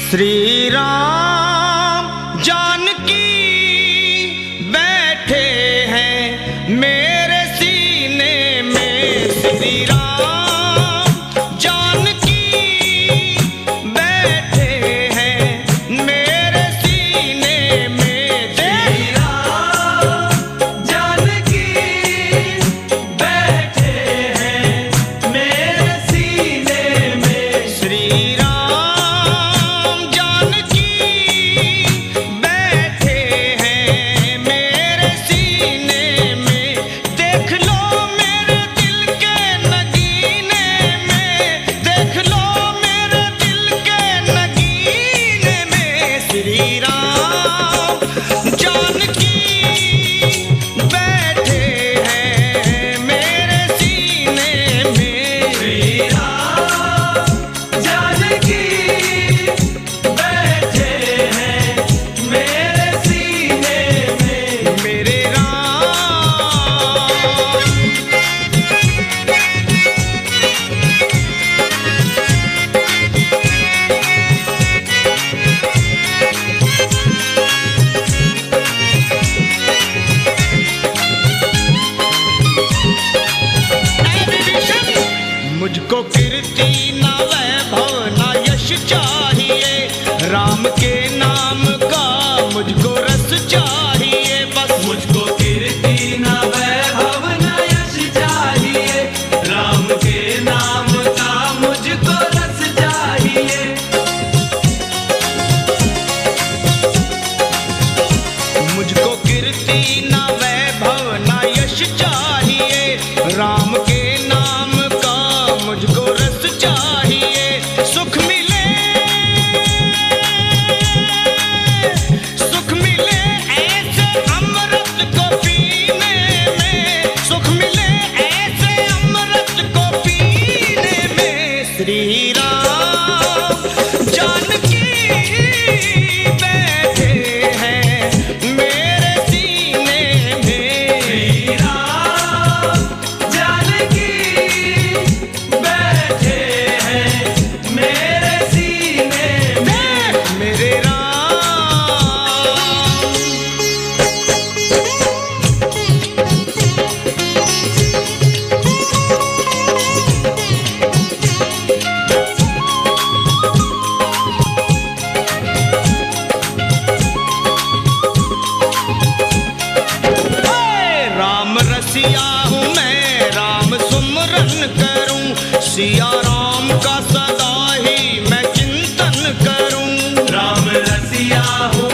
श्री राम जानकी बैठे हैं मेरे सीने में। श्री राम जानकी बैठे हैं मेरे सीने में। श्री राम जानकी बैठे हैं मेरे सीने में। श्री मुझको कीर्ति ना वैभव ना यश चाहिए, राम के नाम का मुझको रस चाहिए बस। मुझको कीर्ति ना वैभव ना यश चाहिए, राम के नाम का मुझको रस चाहिए। मुझको कीर्ति ना वैभव ना यश चाहिए, राम के नाम मुझको रस चाहिए। सुख मिले ऐसे अमृत को पीने में। सुख मिले ऐसे अमृत को पीने में। श्री राम जानकी बैठे हैं मेरे सीने में। श्री राम जानकी रसिया हूँ मैं, राम सुमरन करूं, सिया राम का सदा ही मैं चिंतन करूं। राम रसिया हूँ